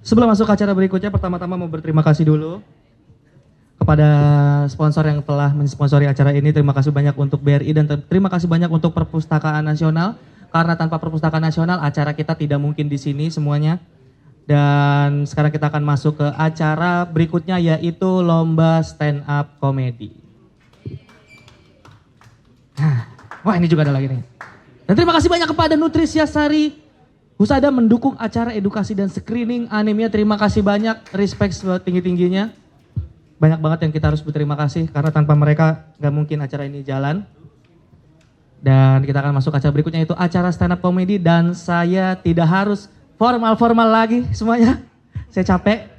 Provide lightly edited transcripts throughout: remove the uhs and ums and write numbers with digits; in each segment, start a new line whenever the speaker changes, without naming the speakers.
Sebelum masuk ke acara berikutnya, pertama-tama mau berterima kasih dulu kepada sponsor yang telah mensponsori acara ini. Terima kasih banyak untuk BRI dan terima kasih banyak untuk Perpustakaan Nasional. Karena tanpa Perpustakaan Nasional acara kita tidak mungkin di sini semuanya. Dan sekarang kita akan masuk ke acara berikutnya yaitu Lomba Stand Up Comedy. Wah, ini juga ada lagi nih. Dan terima kasih banyak kepada Nutrisia Sari Husada mendukung acara edukasi dan screening anemia. Terima kasih banyak, respect tinggi-tingginya. Banyak banget yang kita harus berterima kasih karena tanpa mereka gak mungkin acara ini jalan. Dan kita akan masuk ke acara berikutnya itu acara stand up comedy dan saya tidak harus formal-formal lagi semuanya. Saya capek.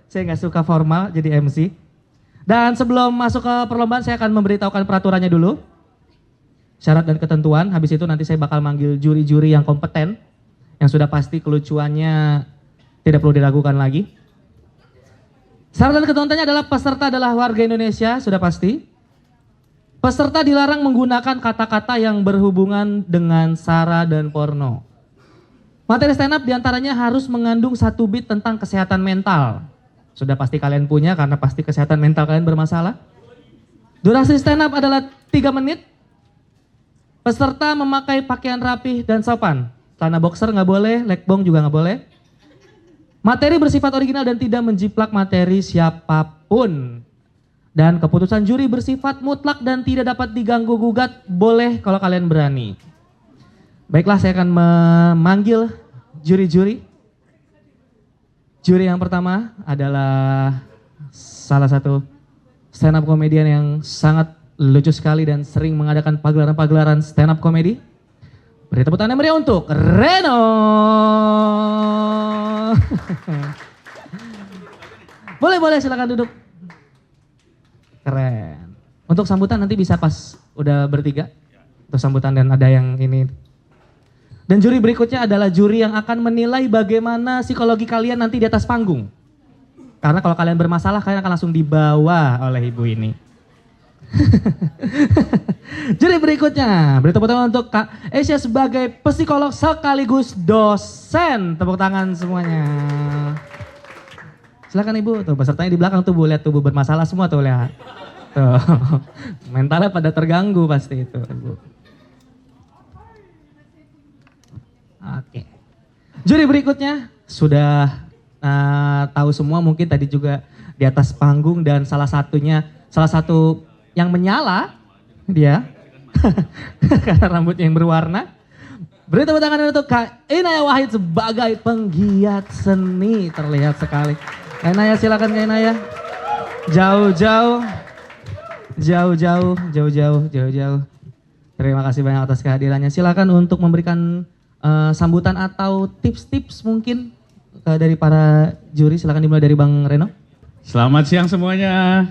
Saya gak suka formal jadi MC. Dan sebelum masuk ke perlombaan saya akan memberitahukan peraturannya dulu. Syarat dan ketentuan, habis itu nanti saya bakal manggil juri-juri yang kompeten. Yang sudah pasti kelucuannya tidak perlu diragukan lagi. Syarat dan ketentuannya adalah peserta adalah warga Indonesia, sudah pasti. Peserta dilarang menggunakan kata-kata yang berhubungan dengan sara dan porno. Materi stand up diantaranya harus mengandung 1 bit tentang kesehatan mental. Sudah pasti kalian punya karena pasti kesehatan mental kalian bermasalah. Durasi stand up adalah 3 menit. Peserta memakai pakaian rapih dan sopan. Celana boxer nggak boleh, legbong juga nggak boleh. Materi bersifat original dan tidak menjiplak materi siapapun. Dan keputusan juri bersifat mutlak dan tidak dapat diganggu gugat, boleh kalau kalian berani. Baiklah, saya akan memanggil juri-juri. Juri yang pertama adalah salah satu stand up komedian yang sangat lucu sekali dan sering mengadakan pagelaran-pagelaran stand up komedi. Beri tepuk tangan meriah untuk Reno. Boleh silakan duduk. Keren. Untuk sambutan nanti bisa pas udah bertiga. Untuk sambutan dan ada yang ini. Dan juri berikutnya adalah juri yang akan menilai bagaimana psikologi kalian nanti di atas panggung. Karena kalau kalian bermasalah kalian akan langsung dibawa oleh ibu ini. Juri berikutnya, beri tepuk tangan untuk Kak Esya sebagai psikolog sekaligus dosen. Tepuk tangan semuanya. Silakan Ibu, tuh pesertanya di belakang tuh Bu, lihat tuh Bu bermasalah semua tuh lihat. Tuh, mentalnya pada terganggu pasti itu Ibu. Oke. Juri berikutnya sudah tahu semua mungkin tadi juga di atas panggung dan salah satu yang menyala dia karena rambutnya yang berwarna. Beri tepuk tangan untuk Kak Inaya Wahid sebagai penggiat seni, terlihat sekali. Kak Inaya, silakan Kak Inaya. Jauh-jauh. Terima kasih banyak atas kehadirannya. Silakan untuk memberikan sambutan atau tips-tips mungkin dari para juri. Silakan dimulai dari Bang Reno.
Selamat siang semuanya.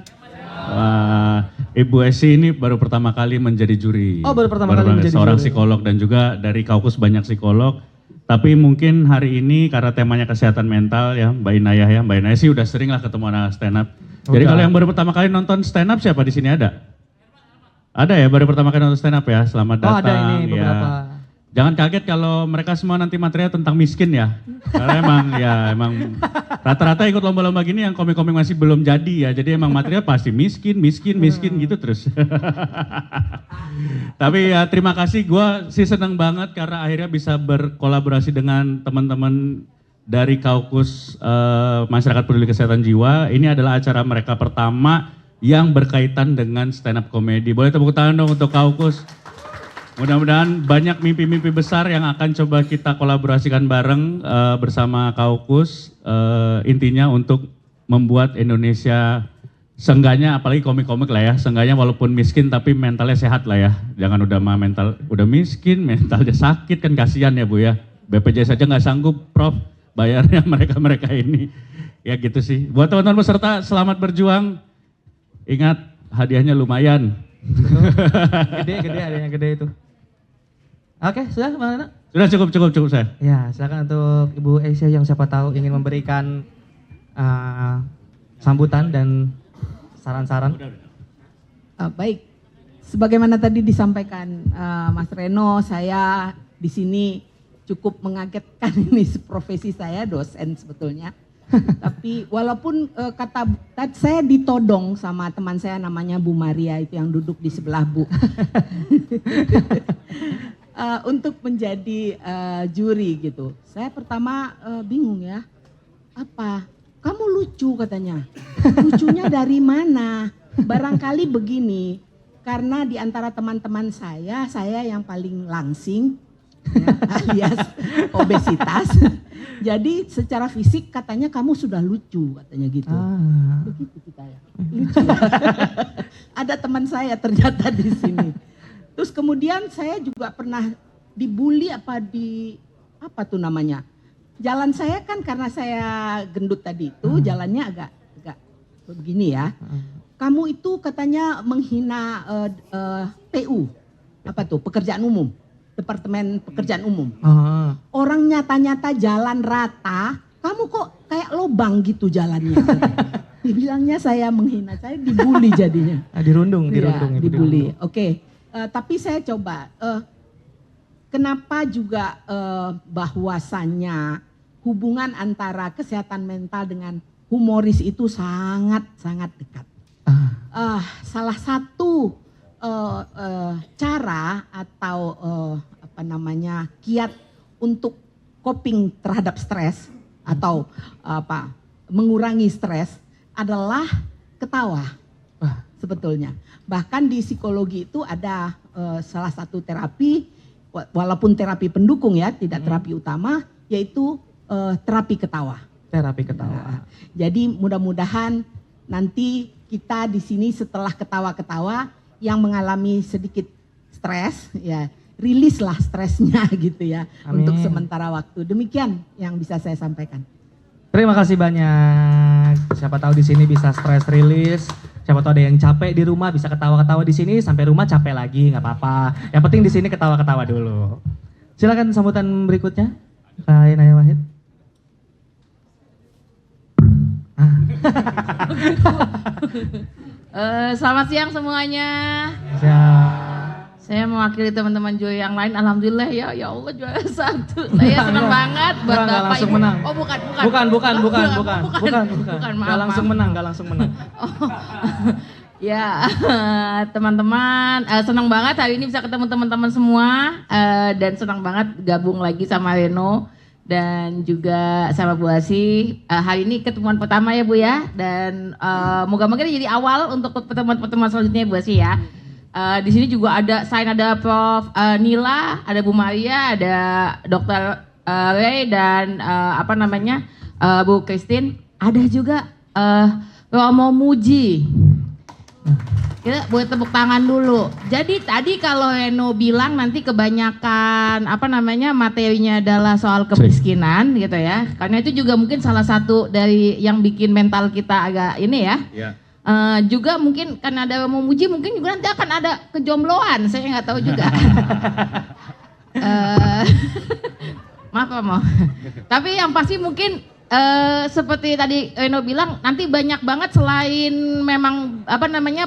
Wah, Ibu Esi ini baru pertama kali menjadi juri.
Oh, baru pertama kali menjadi
seorang
juri.
psikolog dan juga dari Kaukus banyak psikolog. Tapi mungkin hari ini karena temanya kesehatan mental ya, Mbak Inaya ya. Mbak Inaya sih udah sering lah ketemu anak stand up. Jadi kalau yang baru pertama kali nonton stand up siapa di sini ada? Ada ya, baru pertama kali nonton stand up ya. Selamat datang.
Oh, ada ini beberapa.
Ya. Jangan kaget kalau mereka semua nanti materinya tentang miskin ya. Karena emang rata-rata ikut lomba-lomba gini yang komik-komik masih belum jadi ya. Jadi emang materinya pasti miskin gitu terus. Tapi ya terima kasih, gue sih seneng banget karena akhirnya bisa berkolaborasi dengan teman-teman dari Kaukus Masyarakat Peduli Kesehatan Jiwa. Ini adalah acara mereka pertama yang berkaitan dengan stand up comedy. Boleh tepuk tangan dong untuk Kaukus. Mudah-mudahan banyak mimpi-mimpi besar yang akan coba kita kolaborasikan bareng bersama Kaukus. Intinya untuk membuat Indonesia seenggaknya, apalagi komik-komik lah ya, seenggaknya walaupun miskin tapi mentalnya sehat lah ya. Jangan udah miskin, mentalnya sakit kan kasihan ya Bu ya. BPJS saja nggak sanggup Prof bayarnya mereka ini. Ya gitu sih. Buat teman-teman peserta selamat berjuang. Ingat hadiahnya lumayan.
Gede adanya gede itu. Oke, sudah Bang Reno?
Sudah cukup saya.
Ya, silakan untuk Ibu Esya yang siapa tahu ingin memberikan sambutan dan saran-saran.
Baik, sebagaimana tadi disampaikan Mas Reno, saya di sini cukup mengagetkan ini profesi saya dosen sebetulnya. Tapi walaupun saya ditodong sama teman saya namanya Bu Maria itu yang duduk di sebelah Bu. Untuk menjadi juri gitu. Saya pertama bingung ya. Apa? Kamu lucu katanya. Lucunya dari mana? Barangkali begini. Karena di antara teman-teman saya yang paling langsing, ya, alias obesitas. Jadi secara fisik katanya kamu sudah lucu katanya gitu. Begitu kita ya. Lucu. Ada teman saya ternyata di sini. Terus kemudian saya juga pernah dibully apa tuh namanya. Jalan saya kan karena saya gendut tadi itu jalannya agak begini ya. Kamu itu katanya menghina PU, apa tuh, pekerjaan umum, Departemen Pekerjaan Umum. Orang nyata-nyata jalan rata, kamu kok kayak lobang gitu jalannya. Dibilangnya saya menghina, saya dibully jadinya.
Dirundung.
Ya, dibully. Oke, tapi saya coba, kenapa juga bahwasannya hubungan antara kesehatan mental dengan humoris itu sangat dekat. Salah satu cara atau kiat untuk coping terhadap stres atau mengurangi stres adalah ketawa sebetulnya. Bahkan di psikologi itu ada salah satu terapi, walaupun terapi pendukung ya, tidak terapi utama, yaitu terapi ketawa.
Terapi ketawa.
Jadi mudah-mudahan nanti kita di sini setelah ketawa-ketawa yang mengalami sedikit stres, ya rilislah stresnya gitu ya.
Amin.
Untuk sementara waktu. Demikian yang bisa saya sampaikan.
Terima kasih banyak. Siapa tahu di sini bisa stress release. Siapa tahu ada yang capek di rumah bisa ketawa-ketawa di sini sampai rumah capek lagi, nggak apa-apa. Yang penting di sini ketawa-ketawa dulu. Silakan sambutan berikutnya, Kak Inaya Wahid.
Selamat siang semuanya. Saya mewakili teman-teman Joy yang lain. Alhamdulillah ya Allah juara 1. Saya senang banget buat
Enggak,
Bapak
langsung
Ibu.
menang.
Oh bukan.
Bukan.
Maaf,
Enggak langsung menang.
Ya teman-teman, senang banget hari ini bisa ketemu teman-teman semua dan senang banget gabung lagi sama Reno dan juga sama Bu Asi. Hari ini ketemuan pertama ya Bu ya, dan moga-moga ini jadi awal untuk pertemuan-pertemuan selanjutnya Bu Asi ya. Di sini juga ada Prof Nila, ada Bu Maria, ada Dr. Ray dan Bu Christine. Ada juga Romo Muji. Kita buat tepuk tangan dulu. Jadi tadi kalau Reno bilang nanti kebanyakan materinya adalah soal kemiskinan gitu ya. Karena itu juga mungkin salah satu dari yang bikin mental kita agak ini ya. Yeah. Juga mungkin karena ada memuji mungkin juga nanti akan ada kejombloan. Saya nggak tahu juga. Maaf Mo. Tapi yang pasti mungkin seperti tadi Reno bilang, nanti banyak banget selain memang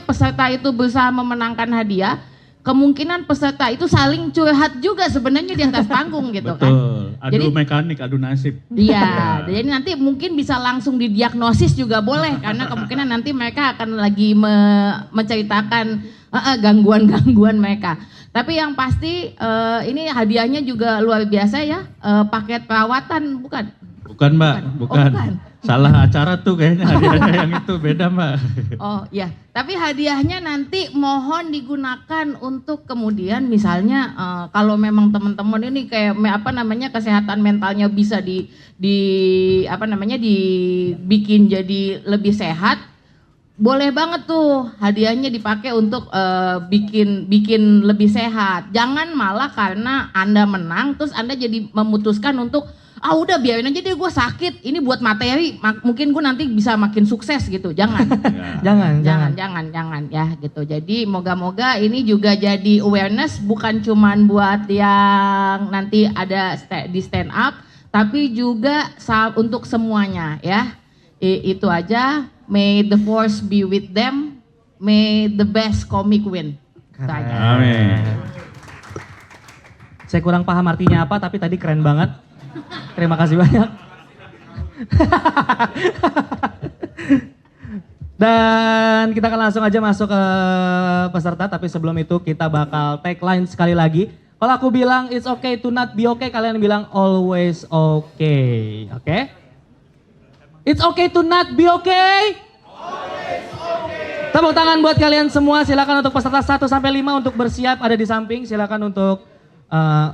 peserta itu berusaha memenangkan hadiah, kemungkinan peserta itu saling curhat juga sebenarnya di atas panggung gitu. Betul.
Kan. Adu mekanik, adu nasib.
Iya, jadi nanti mungkin bisa langsung didiagnosis juga boleh, karena kemungkinan nanti mereka akan lagi menceritakan gangguan-gangguan mereka. Tapi yang pasti ini hadiahnya juga luar biasa ya, paket perawatan bukan?
Bukan Mbak, bukan. Salah acara tuh kayaknya hadiahnya yang itu beda Mbak.
Oh iya, tapi hadiahnya nanti mohon digunakan untuk kemudian misalnya kalau memang teman-teman ini kayak kesehatan mentalnya bisa dibikin jadi lebih sehat, boleh banget tuh hadiahnya dipakai untuk bikin lebih sehat. Jangan malah karena Anda menang terus Anda jadi memutuskan untuk udah biarin aja deh gue sakit, ini buat materi, mungkin gue nanti bisa makin sukses gitu. Jangan. jangan ya gitu. Jadi moga-moga ini juga jadi awareness, bukan cuman buat yang nanti ada di stand up, tapi juga untuk semuanya ya. Itu aja. May the force be with them, may the best comic win.
Amin.
Saya kurang paham artinya apa, tapi tadi keren banget. Terima kasih banyak. Dan kita akan langsung aja masuk ke peserta, tapi sebelum itu kita bakal tagline sekali lagi. Kalau aku bilang it's okay to not be okay, kalian bilang always okay. Oke? It's okay to not be okay? Always okay. Tepuk tangan buat kalian semua. Silakan untuk peserta 1 sampai 5 untuk bersiap ada di samping. Silakan untuk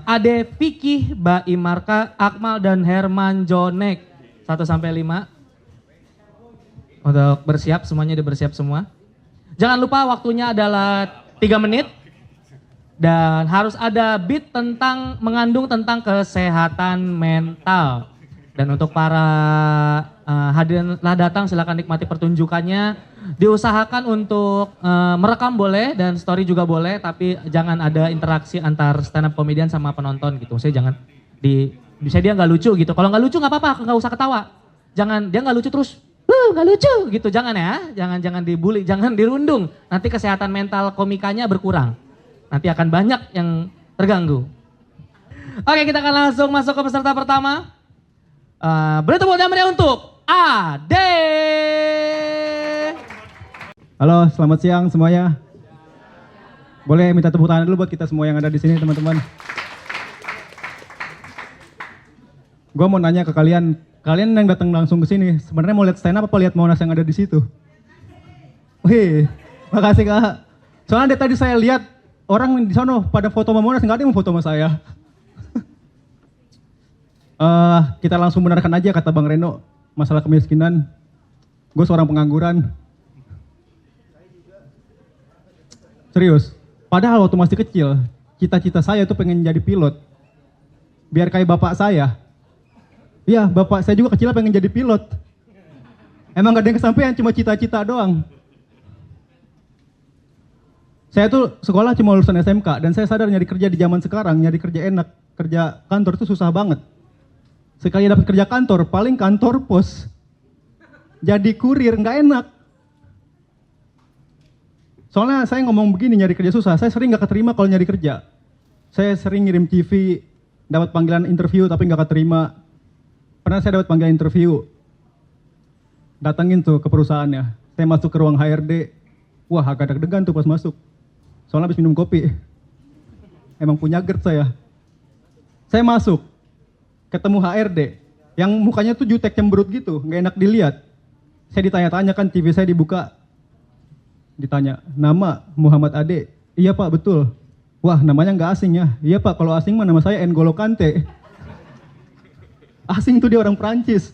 Ade, Vicky, Mbak Imarka, Akmal dan Herman Jonek 1 sampai 5. Untuk bersiap, semuanya udah bersiap semua. Jangan lupa waktunya adalah 3 menit. Dan harus ada beat mengandung tentang kesehatan mental. Dan untuk para hadirin telah datang, silakan nikmati pertunjukannya. Diusahakan untuk merekam boleh dan story juga boleh, tapi jangan ada interaksi antar stand up comedian sama penonton gitu. Saya jangan bisa dia nggak lucu gitu. Kalau nggak lucu nggak apa-apa, nggak usah ketawa. Jangan dia nggak lucu terus, nggak lucu gitu. Jangan ya, jangan dibully, jangan dirundung. Nanti kesehatan mental komikanya berkurang. Nanti akan banyak yang terganggu. Oke, kita akan langsung masuk ke peserta pertama. Beri tepuk tangan meriah untuk Ade.
Halo, selamat siang semuanya. Boleh minta tepuk tangan dulu buat kita semua yang ada di sini, teman-teman. Gue mau nanya ke kalian yang datang langsung ke sini, sebenarnya mau lihat stand up apa lihat Monas yang ada di situ? Wih, makasih Kak. Soalnya dari tadi saya lihat orang di sana pada foto sama Monas, nggak ada yang mau foto sama saya. Kita langsung benarkan aja kata Bang Reno, masalah kemiskinan. Gue seorang pengangguran. Serius, padahal waktu masih kecil, cita-cita saya tuh pengen jadi pilot. Biar kayak bapak saya. Iya, bapak saya juga kecil pengen jadi pilot. Emang gak ada yang kesampaian, cuma cita-cita doang. Saya tuh sekolah cuma lulusan SMK, dan saya sadar nyari kerja di zaman sekarang, nyari kerja enak, kerja kantor tuh susah banget. Sekali dapat kerja kantor, paling kantor pos. Jadi kurir, gak enak. Soalnya saya ngomong begini, nyari kerja susah, saya sering gak keterima kalau nyari kerja. Saya sering ngirim CV, dapat panggilan interview tapi gak keterima. Pernah saya dapat panggilan interview, datangin tuh ke perusahaannya. Saya masuk ke ruang HRD, wah agak deg-degan tuh pas masuk. Soalnya habis minum kopi. Emang punya GERD saya. Saya masuk, ketemu HRD, yang mukanya tuh jutek cemberut gitu, gak enak dilihat. Saya ditanya-tanya kan, TV saya dibuka. Ditanya, nama Muhammad Ade? Iya Pak, betul. Wah, namanya nggak asing ya? Iya Pak, kalau asing mah nama saya N'Golo Kante. Asing tuh dia orang Perancis.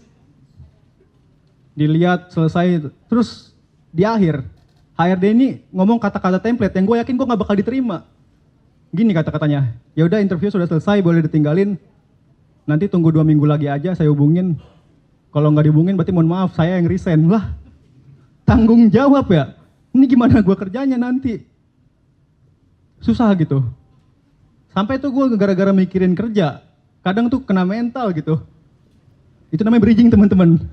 Dilihat, selesai. Terus di akhir, HRD ini ngomong kata-kata template yang gue yakin gue nggak bakal diterima. Gini kata-katanya, ya udah interview sudah selesai, boleh ditinggalin. Nanti tunggu 2 minggu lagi aja, saya hubungin. Kalau nggak dihubungin berarti mohon maaf, saya yang resign. Lah, tanggung jawab ya? Ini gimana gue kerjanya nanti? Susah gitu. Sampai tuh gue gara-gara mikirin kerja, kadang tuh kena mental gitu. Itu namanya bridging teman-teman.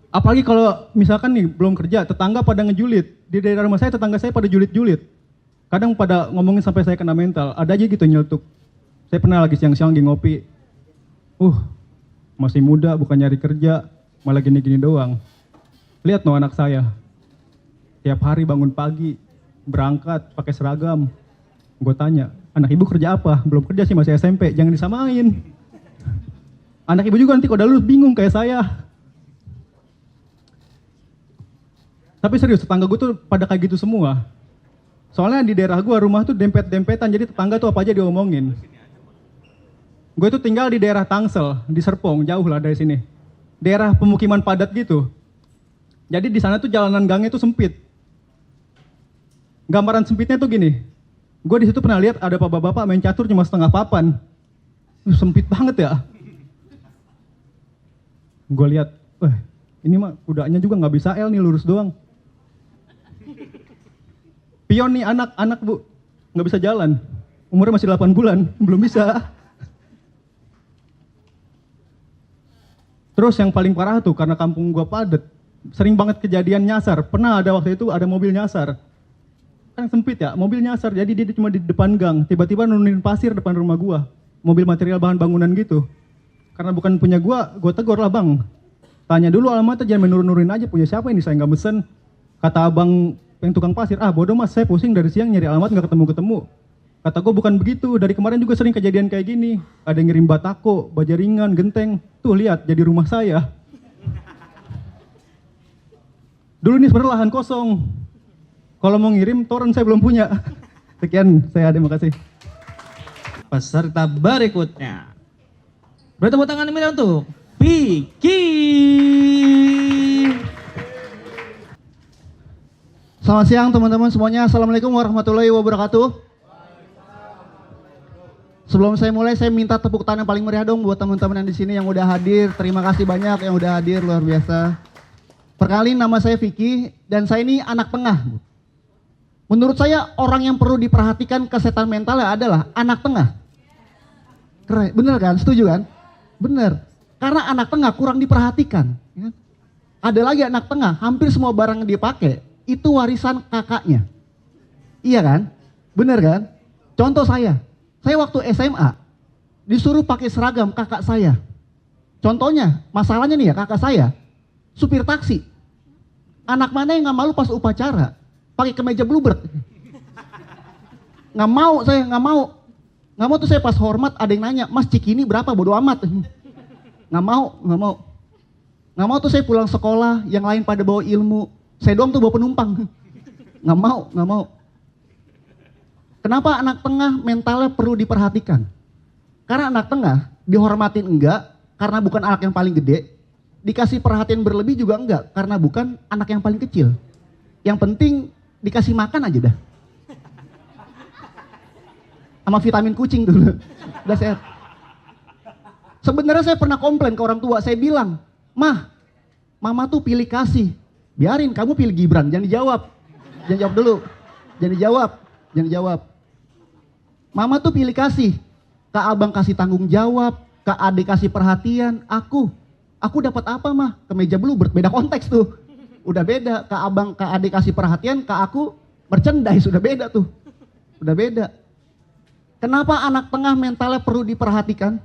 Apalagi kalau misalkan nih belum kerja, tetangga pada ngejulit. Di daerah rumah saya tetangga saya pada julit-julit. Kadang pada ngomongin sampai saya kena mental. Ada aja gitu nyeletuk. Saya pernah lagi siang-siang lagi ngopi. Masih muda bukan nyari kerja, malah gini-gini doang. Lihat no anak saya, tiap hari bangun pagi, berangkat pakai seragam. Gue tanya, anak ibu kerja apa? Belum kerja sih, masih SMP, jangan disamain. Anak ibu juga nanti kalau udah lulus bingung kayak saya. Tapi serius, tetangga gue tuh pada kayak gitu semua. Soalnya di daerah gue, rumah tuh dempet-dempetan, jadi tetangga tuh apa aja diomongin. Gue tuh tinggal di daerah Tangsel, di Serpong, jauh lah dari sini. Daerah pemukiman padat gitu. Jadi di sana tuh jalanan gangnya tuh sempit. Gambaran sempitnya tuh gini. Gue di situ pernah lihat ada bapak-bapak main catur cuma setengah papan. Sempit banget ya. Gue lihat, ini mah kudanya juga nggak bisa L nih, lurus doang. Pion nih anak bu, nggak bisa jalan. Umurnya masih 8 bulan, belum bisa. Terus yang paling parah tuh karena kampung gue padat. Sering banget kejadian nyasar. Pernah ada waktu itu ada mobil nyasar. kan sempit ya, mobil nyasar, jadi dia cuma di depan gang, tiba-tiba nurunin pasir depan rumah gua, mobil material bahan bangunan gitu. Karena bukan punya gua tegur lah bang. Tanya dulu alamatnya, jangan menurun-nurunin aja, punya siapa ini, saya nggak mesen. Kata abang yang tukang pasir, bodoh mas, saya pusing dari siang nyari alamat nggak ketemu-ketemu. Kata gua bukan begitu, dari kemarin juga sering kejadian kayak gini. Ada yang ngirim batako, baja ringan, genteng, tuh lihat jadi rumah saya. Dulu ini sebenarnya lahan kosong. Kalau mau ngirim, torrent saya belum punya. Sekian, saya terima kasih.
Peserta berikutnya. Beri tepuk tangan ini untuk Vicky.
Selamat siang teman-teman semuanya. Assalamualaikum warahmatullahi wabarakatuh. Sebelum saya mulai, saya minta tepuk tangan yang paling meriah dong buat teman-teman yang di sini yang udah hadir. Terima kasih banyak yang udah hadir, luar biasa. Perkenalin, nama saya Vicky dan saya ini anak tengah. Menurut saya orang yang perlu diperhatikan kesehatan mentalnya adalah anak tengah. Keren, bener kan? Setuju kan? Bener. Karena anak tengah kurang diperhatikan. Ya. Ada lagi anak tengah, hampir semua barang yang dipakai itu warisan kakaknya. Iya kan? Bener kan? Contoh saya waktu SMA disuruh pakai seragam kakak saya. Contohnya, masalahnya nih ya, kakak saya supir taksi. Anak mana yang nggak malu pas upacara pakai kemeja bluebird? Nggak mau, saya nggak mau. Nggak mau tuh saya pas hormat ada yang nanya, Mas Cikini berapa? Bodo amat. Nggak mau. Nggak mau tuh saya pulang sekolah, yang lain pada bawa ilmu. Saya doang tuh bawa penumpang. Nggak mau. Kenapa anak tengah mentalnya perlu diperhatikan? Karena anak tengah dihormatin enggak, karena bukan anak yang paling gede. Dikasih perhatian berlebih juga enggak, karena bukan anak yang paling kecil. Yang penting dikasih makan aja dah. Sama vitamin kucing dulu. Udah sehat. Sebenarnya saya pernah komplain ke orang tua, saya bilang, mama tuh pilih kasih. Biarin kamu pilih Gibran, jangan dijawab. Jangan jawab dulu. Jangan dijawab. Mama tuh pilih kasih. Kak abang kasih tanggung jawab, kak adik kasih perhatian, aku dapat apa mah? Kemeja bluebird, beda konteks tuh. Udah beda, kak abang, kak adik kasih perhatian, kak aku merchandise, udah beda tuh. Udah beda. Kenapa anak tengah mentalnya perlu diperhatikan?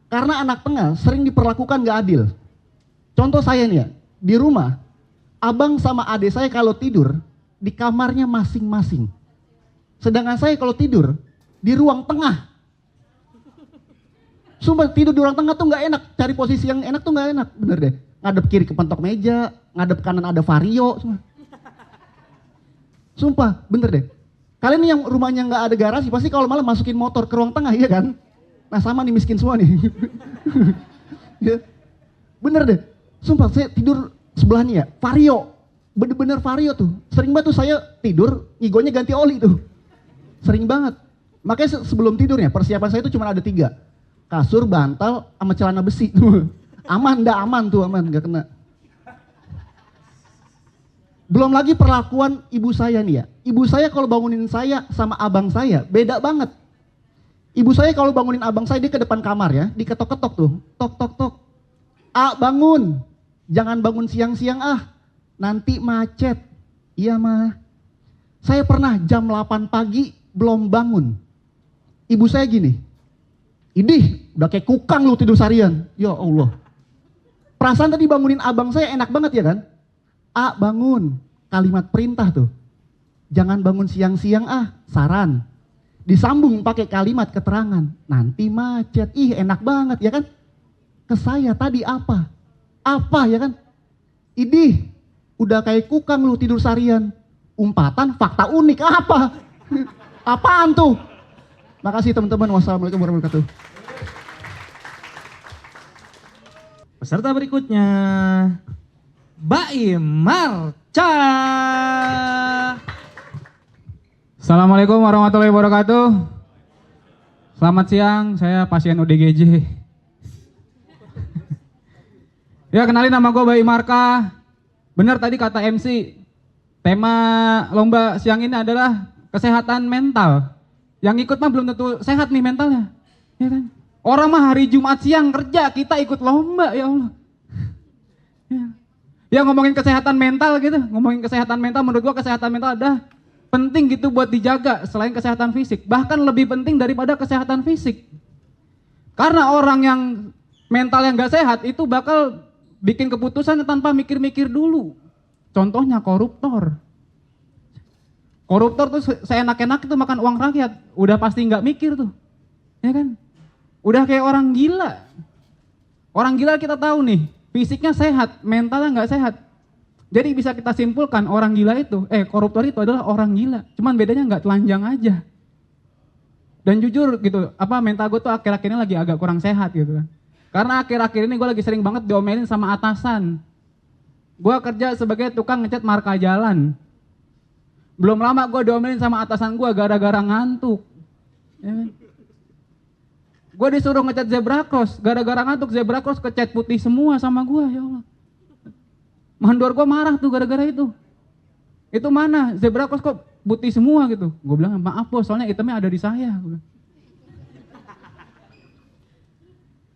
Karena anak tengah sering diperlakukan gak adil. Contoh saya nih ya, di rumah, abang sama adik saya kalau tidur, di kamarnya masing-masing. Sedangkan saya kalau tidur, di ruang tengah. Sumpah tidur di ruang tengah tuh gak enak, cari posisi yang enak tuh gak enak, bener deh. Ngadep kiri ke pentok meja, ngadep kanan ada vario. Sumpah, bener deh. Kalian yang rumahnya nggak ada garasi, pasti kalau malam masukin motor ke ruang tengah, iya kan? Nah sama nih miskin semua nih. Ya. Bener deh, sumpah saya tidur sebelahnya ya, vario. Bener-bener vario tuh. Sering banget tuh saya tidur, ngigonya ganti oli tuh. Sering banget. Makanya sebelum tidurnya, persiapan saya itu cuma ada 3. Kasur, bantal, sama celana besi. Aman, gak kena. Belum lagi perlakuan ibu saya nih ya. Ibu saya kalau bangunin saya sama abang saya beda banget. Ibu saya kalau bangunin abang saya dia ke depan kamar ya, diketok-ketok tuh. Tok. Bangun. Jangan bangun siang-siang nanti macet. Iya mah. Saya pernah jam 8 pagi belum bangun. Ibu saya gini. Idih, udah kayak kukang lu tidur seharian. Ya Allah. Perasaan tadi bangunin abang saya enak banget ya kan? Bangun, kalimat perintah tuh. Jangan bangun siang-siang saran. Disambung pakai kalimat keterangan. Nanti macet, enak banget ya kan? Ke saya tadi apa? Apa ya kan? Idih, udah kayak kukang lu tidur seharian. Umpatan, fakta unik, apa? Apaan tuh? Makasih teman-teman, wassalamualaikum warahmatullahi wabarakatuh.
Peserta berikutnya, Baim Marca.
Assalamualaikum warahmatullahi wabarakatuh. Selamat siang, saya pasien ODGJ. Ya kenalin nama gue Baim Marca. Benar tadi kata MC, tema lomba siang ini adalah kesehatan mental. Yang ikut mah belum tentu sehat nih mentalnya, ya kan? Orang mah hari Jumat siang kerja, kita ikut lomba, ya Allah. Ya ngomongin kesehatan mental gitu, ngomongin kesehatan mental, menurut gua kesehatan mental ada penting gitu buat dijaga selain kesehatan fisik. Bahkan lebih penting daripada kesehatan fisik. Karena orang yang mental yang gak sehat itu bakal bikin keputusan tanpa mikir-mikir dulu. Contohnya koruptor. Koruptor tuh seenak-enak itu makan uang rakyat. Udah pasti gak mikir tuh. Ya kan? Udah kayak orang gila. Orang gila kita tahu nih, fisiknya sehat, mentalnya gak sehat. Jadi bisa kita simpulkan orang gila itu, koruptor itu adalah orang gila. Cuman bedanya nggak telanjang aja. Dan jujur gitu, mental gue tuh akhir-akhir ini lagi agak kurang sehat gitu kan. Karena akhir-akhir ini gue lagi sering banget diomelin sama atasan. Gue kerja sebagai tukang ngecat marka jalan. Belum lama gue diomelin sama atasan gue gara-gara ngantuk. Ya kan? Gue disuruh ngecat zebra cross, gara-gara ngantuk zebra cross kecat putih semua sama gue, ya Allah. Mandor gue marah tuh gara-gara itu. Itu mana? Zebra cross kok putih semua gitu. Gue bilang, maaf bos, soalnya itemnya ada di saya.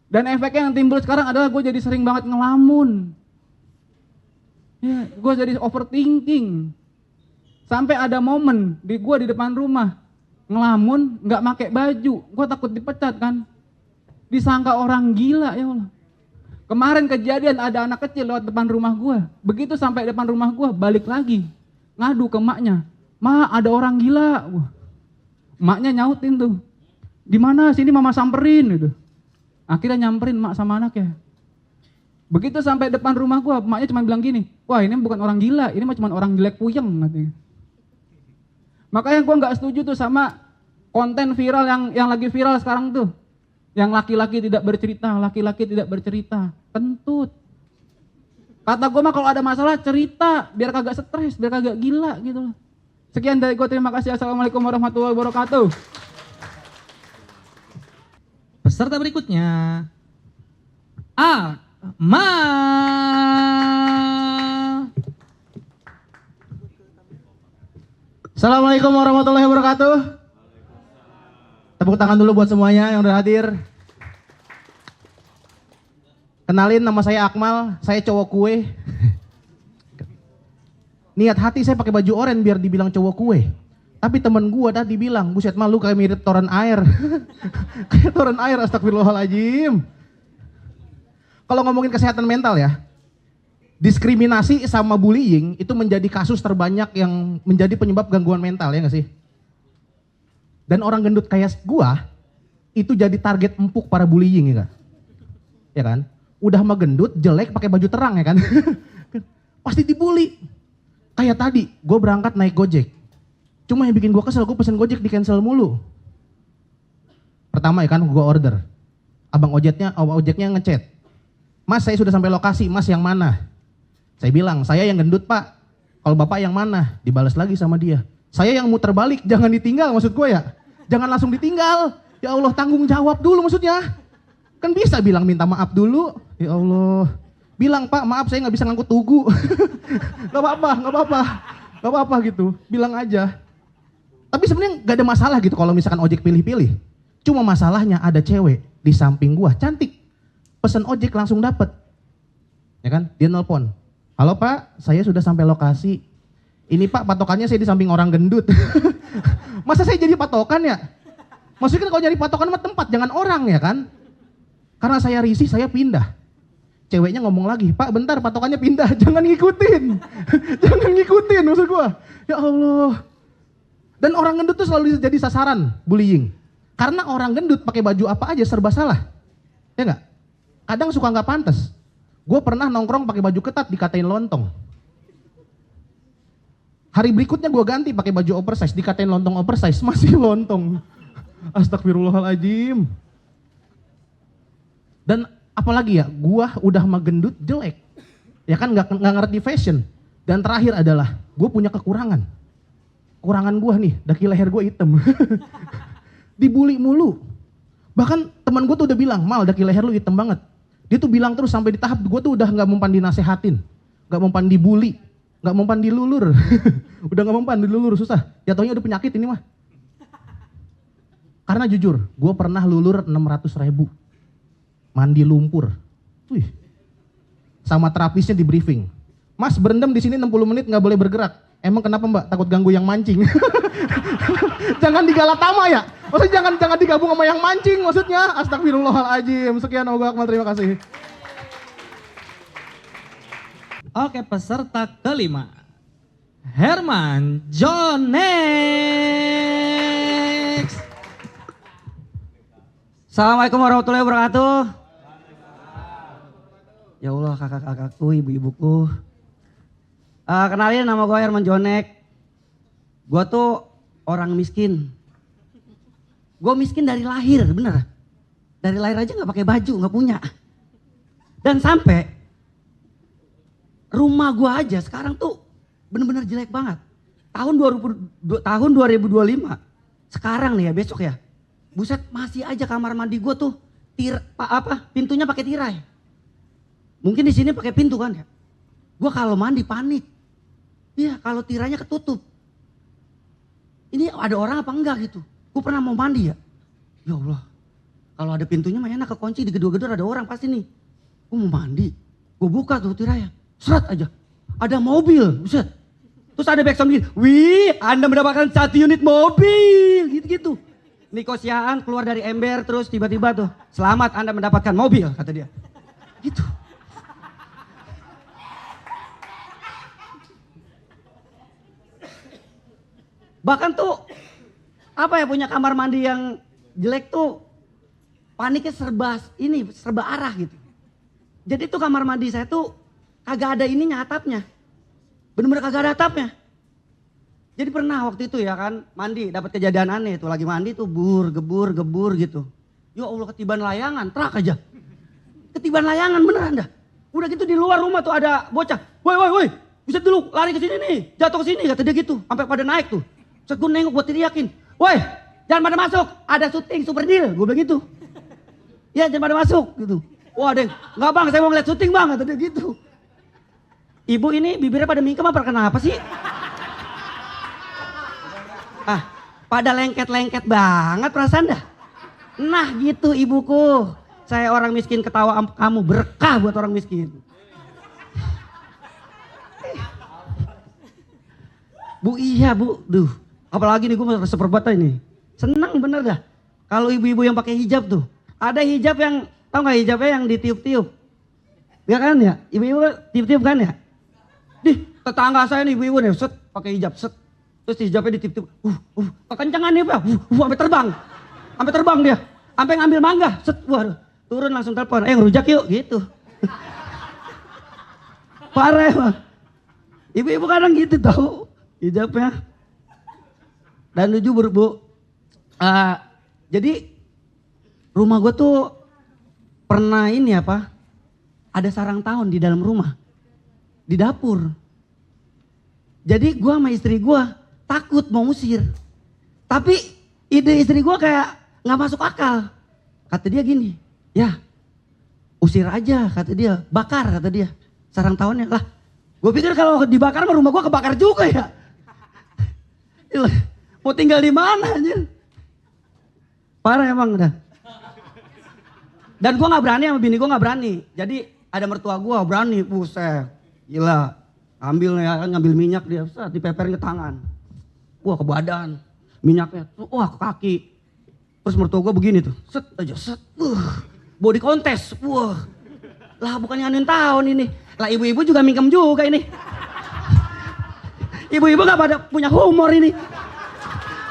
Dan efeknya yang timbul sekarang adalah gue jadi sering banget ngelamun. Ya, gue jadi overthinking. Sampai ada momen di gue di depan rumah ngelamun, nggak pakai baju. Gue takut dipecat kan. Disangka orang gila, ya Allah. Kemarin kejadian ada anak kecil lewat depan rumah gue. Begitu sampai depan rumah gue, balik lagi. Ngadu ke maknya. Ma, ada orang gila. Wah. Maknya nyautin tuh. Di mana? Sini mama samperin gitu. Akhirnya nyamperin mak sama anaknya. Begitu sampai depan rumah gue, maknya cuma bilang gini, wah ini bukan orang gila, ini mah cuma orang jelek puyeng. Katanya. Makanya gue gak setuju tuh sama konten viral yang lagi viral sekarang tuh. Yang laki-laki tidak bercerita, laki-laki tidak bercerita. Kentut. Kata gue mah kalau ada masalah cerita, biar kagak stres, biar kagak gila gitu loh. Sekian dari gue, terima kasih. Assalamualaikum warahmatullahi wabarakatuh.
Peserta berikutnya,
Assalamualaikum warahmatullahi wabarakatuh. Tepuk tangan dulu buat semuanya yang udah hadir. Kenalin, nama saya Akmal, saya cowok kue. Niat hati saya pakai baju oranye biar dibilang cowok kue. Tapi temen gua tadi bilang, buset Mal lu kayak mirip toren air. Kayak toren air, astagfirullahaladzim. Kalau ngomongin kesehatan mental ya, diskriminasi sama bullying itu menjadi kasus terbanyak yang menjadi penyebab gangguan mental, ya gak sih? Dan orang gendut kayak gua itu jadi target empuk para bullying, ya kan? Ya kan? Udah mah gendut, jelek pakai baju terang, ya kan? Pasti dibully. Kayak tadi, gue berangkat naik Gojek. Cuma yang bikin gue kesel, gue pesen Gojek di cancel mulu. Pertama ya kan, gue order. Abang ojeknya ngechat. Mas, saya sudah sampai lokasi, mas yang mana? Saya bilang, saya yang gendut pak. Kalau bapak yang mana? Dibalas lagi sama dia. Saya yang muter balik, jangan ditinggal maksud gue ya. Jangan langsung ditinggal. Ya Allah, tanggung jawab dulu maksudnya. Kan bisa bilang minta maaf dulu. Ya Allah. Bilang pak, maaf saya nggak bisa ngangkut tugu. Gak apa-apa gitu. Bilang aja. Tapi sebenarnya nggak ada masalah gitu kalau misalkan ojek pilih-pilih. Cuma masalahnya ada cewek di samping gua, cantik. Pesen ojek langsung dapet. Ya kan? Dia nelpon. Halo pak, saya sudah sampai lokasi. Ini pak patokannya saya di samping orang gendut. Masa saya jadi patokan ya? Maksudnya kan kalau nyari patokan mah tempat, jangan orang ya kan? Karena saya risih, saya pindah. Ceweknya ngomong lagi, pak bentar patokannya pindah, jangan ngikutin. Jangan ngikutin maksud gua. Ya Allah. Dan orang gendut tuh selalu jadi sasaran bullying. Karena orang gendut pakai baju apa aja serba salah. Ya enggak? Kadang suka nggak pantas. Gue pernah nongkrong pakai baju ketat dikatain lontong. Hari berikutnya gue ganti pakai baju oversize, dikatain lontong oversize, masih lontong. Astagfirullahaladzim. Dan apalagi ya, gue udah mah gendut jelek. Ya kan nggak ngerti fashion. Dan terakhir adalah, gue punya kekurangan. Kekurangan gue nih, daki leher gue hitam. Dibully mulu. Bahkan teman gue tuh udah bilang, Mal daki leher lu hitam banget. Dia tuh bilang terus sampai di tahap gue tuh udah nggak mempan dinasehatin. Nggak mempan dibully. Nggak mempan dilulur. Udah nggak mempan dilulur, susah. Jatuhnya udah penyakit ini mah. Karena jujur, gue pernah lulur 600.000. Mandi lumpur. Wih. Sama terapisnya di briefing. Mas berendam di sini 60 menit nggak boleh bergerak. Emang kenapa Mbak takut ganggu yang mancing? Jangan di Galatama ya? Maksudnya jangan digabung sama yang mancing maksudnya. Astagfirullahaladzim. Sekian Allahu Akbar, terima kasih.
Oke, peserta kelima. Herman Jonex.
Assalamualaikum warahmatullahi wabarakatuh. Ya Allah, kakak-kakakku, ibu-ibuku. Kenalin, nama gue Herman Jonek. Gue tuh orang miskin. Gue miskin dari lahir, bener. Dari lahir aja nggak pakai baju, nggak punya. Dan sampai rumah gue aja sekarang tuh bener-bener jelek banget. Tahun 2025, sekarang nih ya, besok ya. Buset, masih aja kamar mandi gue tuh pintunya pakai tirai. Mungkin di sini pakai pintu kan ya. Gue kalau mandi panik. Iya, kalau tirainya ketutup. Ini ada orang apa enggak gitu. Gue pernah mau mandi ya. Ya Allah, kalau ada pintunya mah enak, kekunci, di gedor-gedor ada orang pasti nih. Gue mau mandi, gue buka tuh tirainya. Seret aja, ada mobil, buset. Terus ada backsound gini, wih Anda mendapatkan 1 unit mobil, gitu-gitu. Niko Siaan keluar dari ember terus tiba-tiba tuh, selamat Anda mendapatkan mobil, kata dia. Gitu. Bahkan tuh, apa ya, punya kamar mandi yang jelek tuh, paniknya serba arah gitu. Jadi tuh kamar mandi saya tuh kagak ada ininya, atapnya. Bener-bener kagak ada atapnya. Jadi pernah waktu itu ya kan, mandi, dapat kejadian aneh tuh, lagi mandi tuh gebur gitu. Ya Allah, ketiban layangan, terak aja. Ketiban layangan beneran dah. Udah gitu di luar rumah tuh ada bocah. Woi, buset dulu, lari ke sini nih, jatuh ke sini, kata dia gitu. Sampai pada naik tuh. Terus gue nengok buat teriakin, woi jangan pada masuk, ada syuting Super Deal, gue bilang gitu. Ya jangan pada masuk gitu. Wah deh, enggak bang, saya mau ngeliat syuting bang, kata dia gitu. Ibu ini bibirnya pada mingkem apa kenapa sih? Pada lengket-lengket banget perasaan dah. Nah gitu ibuku, saya orang miskin ketawa kamu, berkah buat orang miskin. Bu iya bu, apalagi nih gue merasa perbuatan ini. Senang bener dah. Kalau ibu-ibu yang pakai hijab tuh. Ada hijab yang, tau gak hijabnya yang ditiup-tiup? Ya kan ya? Ibu-ibu tiup-tiup kan ya? Tetangga saya nih ibu-ibu nih, set pakai hijab, set. Terus hijabnya ditiup-tiup. Kekencangan nih pak, sampai terbang. Sampai terbang dia. Sampai ngambil mangga, set. Waduh, turun langsung telepon, ngerujak yuk, gitu. Parah emang. Ibu-ibu kadang gitu tau hijabnya. Dan jujur bu, jadi rumah gue tuh pernah ini apa, ada sarang tawon di dalam rumah, di dapur. Jadi gue sama istri gue takut mau ngusir, tapi ide istri gue kayak nggak masuk akal. Kata dia gini, ya usir aja, kata dia, bakar, kata dia sarang tawonnya. Lah, gue pikir kalau dibakar rumah gue kebakar juga ya. Mau tinggal di mana anjir? Parah emang dah. Dan gue gak berani sama bini gue, gak berani. Jadi ada mertua gue berani, buset. Gila, ngambil minyak dia, dipeperin ke tangan. Wah ke badan, minyaknya, wah ke kaki. Terus mertua gue begini tuh, set aja, set. Body contest, wah. Lah bukannya anuin tahun ini. Lah ibu-ibu juga mingkem juga ini. Ibu-ibu gak pada punya humor ini.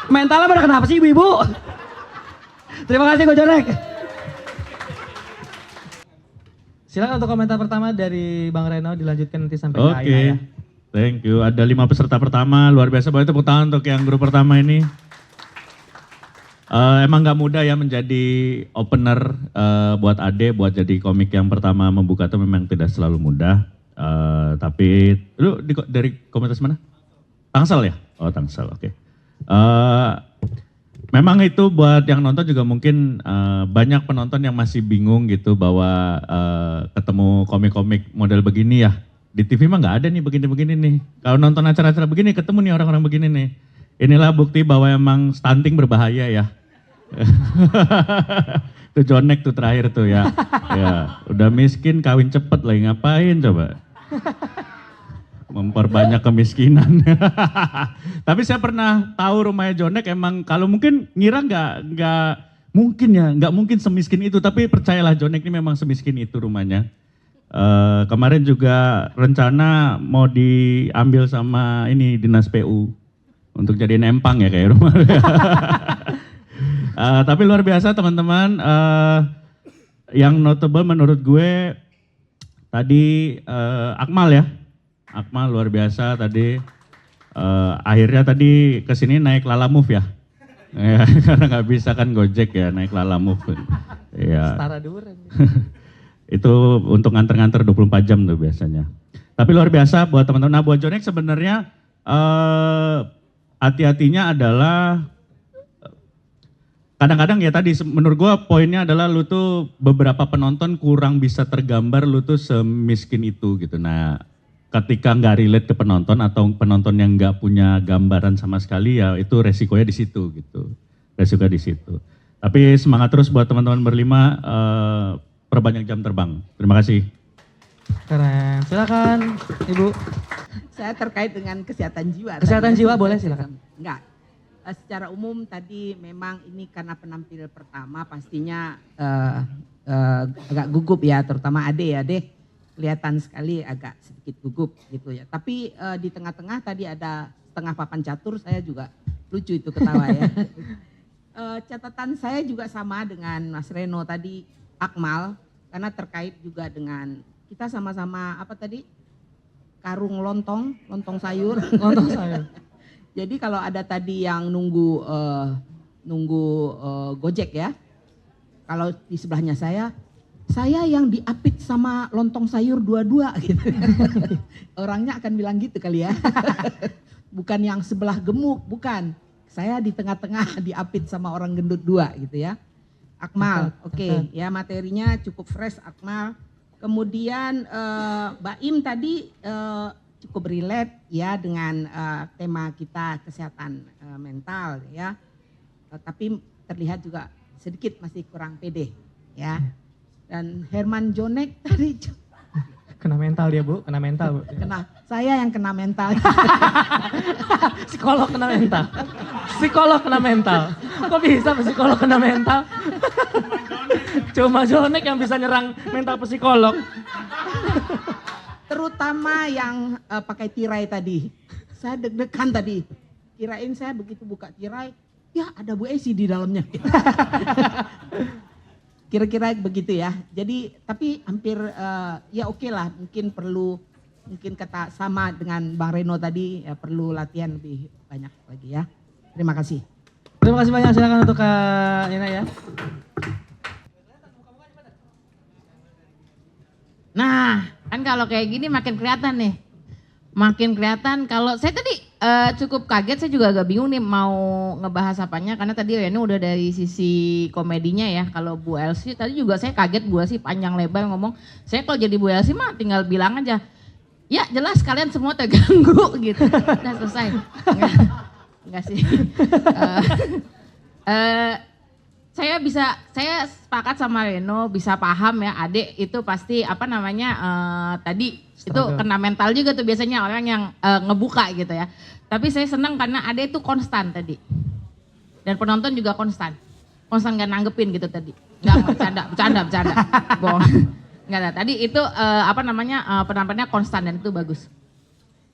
Mentalnya pada kenapa sih ibu-ibu? Terima kasih Ko Jonek.
Silakan untuk komentar pertama dari Bang Reno, dilanjutkan nanti sampai ke
Oke,
Ayah ya.
thank you. Ada 5 peserta pertama, luar biasa banget, tepuk tangan untuk yang grup pertama ini. Emang gak mudah ya menjadi opener buat Ade, buat jadi komik yang pertama membuka itu memang tidak selalu mudah. Tapi lu dari komunitas mana? Tangsel ya? Oh Tangsel, oke. Memang itu buat yang nonton juga mungkin banyak penonton yang masih bingung gitu bahwa ketemu komik-komik model begini ya. Di TV mah nggak ada nih begini-begini nih. Kalau nonton acara-acara begini ketemu nih orang-orang begini nih. Inilah bukti bahwa emang stunting berbahaya ya. Tuh Jonek tuh terakhir tuh ya. Ya, udah miskin kawin cepet lagi ngapain coba. memperbanyak kemiskinan. Tapi saya pernah tahu rumahnya Jonek, emang kalau mungkin ngira nggak mungkin semiskin itu, tapi percayalah Jonek ini memang semiskin itu rumahnya. Kemarin juga rencana mau diambil sama ini dinas PU untuk jadi empang ya kayak rumah. Tapi luar biasa teman-teman. Yang notable menurut gue tadi Akmal ya. Akmal luar biasa tadi. Akhirnya tadi kesini naik Lala Move ya. Ya, karena nggak bisa kan Gojek ya, naik Lala Move. Ya.
Setara duren.
Itu untuk nganter-nganter 24 jam tuh biasanya. Tapi luar biasa buat teman-teman. Nah buat Jonek sebenarnya hati-hatinya adalah kadang-kadang ya tadi menurut gua poinnya adalah lu tuh beberapa penonton kurang bisa tergambar lu tuh semiskin itu gitu. Nah ketika nggak relate ke penonton atau penonton yang nggak punya gambaran sama sekali ya itu resikonya di situ gitu. Resikonya di situ. Tapi semangat terus buat teman-teman berlima. Perbanyak jam terbang. Terima kasih.
Keren. Silakan Ibu.
Saya terkait dengan kesehatan jiwa.
Kesehatan
tadi.
jiwa boleh silakan.
Enggak. Secara umum tadi memang ini karena penampil pertama pastinya agak gugup ya, terutama Ade ya, Ade. Kelihatan sekali agak sedikit gugup gitu ya. Tapi di tengah-tengah tadi ada setengah papan catur, saya juga lucu itu ketawa ya. Catatan saya juga sama dengan Mas Reno tadi, Akmal, karena terkait juga dengan kita sama-sama apa tadi? Karung lontong sayur.
Lontong sayur.
Jadi kalau ada tadi yang nunggu Gojek ya. Kalau di sebelahnya saya yang diapit sama lontong sayur dua-dua gitu. Orangnya akan bilang gitu kali ya. Bukan yang sebelah gemuk, bukan. Saya di tengah-tengah diapit sama orang gendut dua gitu ya. Akmal, oke. Ya materinya cukup fresh Akmal. Kemudian Baim tadi cukup relate ya dengan tema kita kesehatan mental ya. Tapi terlihat juga sedikit masih kurang pede ya. Dan Herman Jonek tadi
Kena mental dia Bu, kena mental Bu.
Saya yang kena mental.
Psikolog kena mental. Psikolog kena mental. Kok bisa psikolog kena mental? Cuma Jonek yang bisa nyerang mental psikolog.
Terutama yang pakai tirai tadi. Saya deg-degan tadi. Kirain saya begitu buka tirai, ya ada Bu Esi di dalamnya. Kira-kira begitu ya. Jadi tapi hampir ya oke lah. Mungkin kata sama dengan Bang Reno tadi ya, perlu latihan lebih banyak lagi ya. Terima kasih.
Terima kasih banyak, silakan untuk Kak Ina ya.
Nah, kan kalau kayak gini makin kelihatan nih. Makin kelihatan kalau saya tadi cukup kaget, saya juga agak bingung nih mau ngebahas apanya. Karena tadi ini udah dari sisi komedinya ya. Kalau Bu Elsie tadi juga saya kaget, Bu Elsie panjang lebar ngomong. Saya kalau jadi Bu Elsie mah tinggal bilang aja. Ya jelas kalian semua terganggu gitu. Udah selesai. Enggak sih. Saya sepakat sama Reno, bisa paham ya Ade itu pasti apa namanya tadi struggle. Itu kena mental juga tuh biasanya orang yang ngebuka gitu ya. Tapi saya senang karena Ade itu konstan tadi. Dan penonton juga konstan. Konstan gak nanggepin gitu tadi. Gak bercanda. Bohong. Enggak ada. Tadi itu penampilannya konstan dan itu bagus.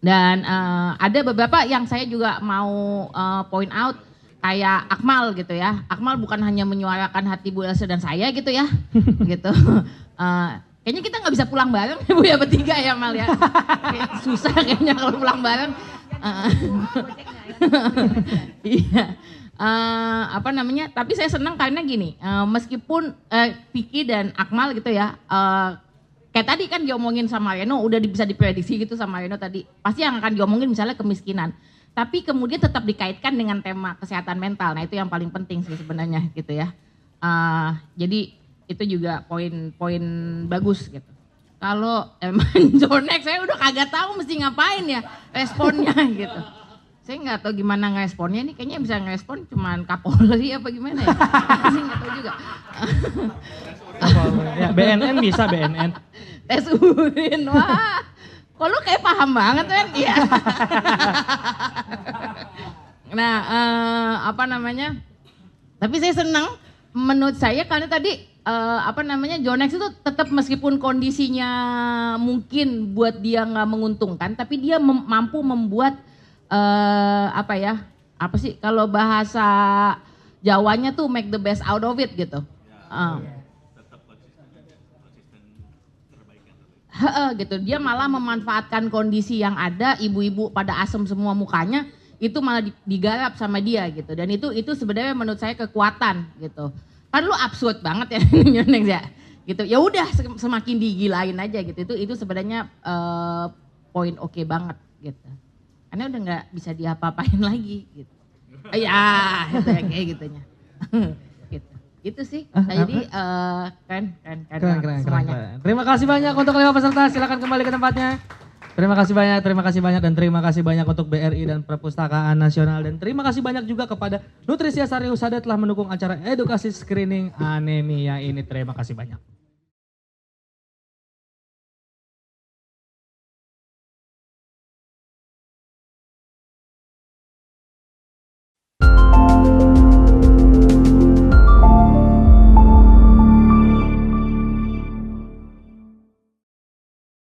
Dan ada beberapa yang saya juga mau point out kayak Akmal gitu ya. Akmal bukan hanya menyuarakan hati Bu Elsa dan saya gitu ya. Gitu. Kayaknya kita nggak bisa pulang bareng Bu ya bertiga ya Mal ya. Susah kayaknya kalau pulang bareng. Iya. Tapi saya senang karena gini, meskipun Vicky dan Akmal gitu ya, kayak tadi kan diomongin sama Reno, udah bisa diprediksi gitu sama Reno tadi, pasti yang akan diomongin misalnya kemiskinan, tapi kemudian tetap dikaitkan dengan tema kesehatan mental, nah itu yang paling penting sih sebenarnya gitu ya. Jadi itu juga poin bagus gitu. Kalau emang Jonek saya udah kagak tahu mesti ngapain ya responnya gitu. Saya nggak tahu gimana ngeresponnya nih, kayaknya bisa ngerespon cuman Kapolri apa gimana ya? Saya nggak tahu juga.
Ya, BNN bisa BNN.
Tes urin, Kok lu kayak paham banget kan? Iya. Nah, apa namanya? Tapi saya senang menurut saya karena tadi Jonex itu tetap meskipun kondisinya mungkin buat dia nggak menguntungkan, tapi dia mampu membuat kalau bahasa Jawanya tuh make the best out of it gitu. Gitu, dia malah memanfaatkan kondisi yang ada, ibu-ibu pada asem semua mukanya, itu malah digarap sama dia gitu. Dan itu sebenarnya menurut saya kekuatan gitu. Kan lu absurd banget ya Yonex ya. Gitu. Ya udah semakin digilain aja gitu. Itu sebenarnya poin oke banget gitu. Karena udah nggak bisa diapa-apain lagi gitu. Ya, gitu ya, kayak gitunya. Gitu. Itu sih. Jadi keren semuanya.
Terima kasih banyak untuk 5 peserta. Silakan kembali ke tempatnya. Terima kasih banyak dan terima kasih banyak untuk BRI dan Perpustakaan Nasional, dan terima kasih banyak juga kepada Nutrisia Sari Husada telah mendukung acara edukasi screening anemia ini. Terima kasih banyak.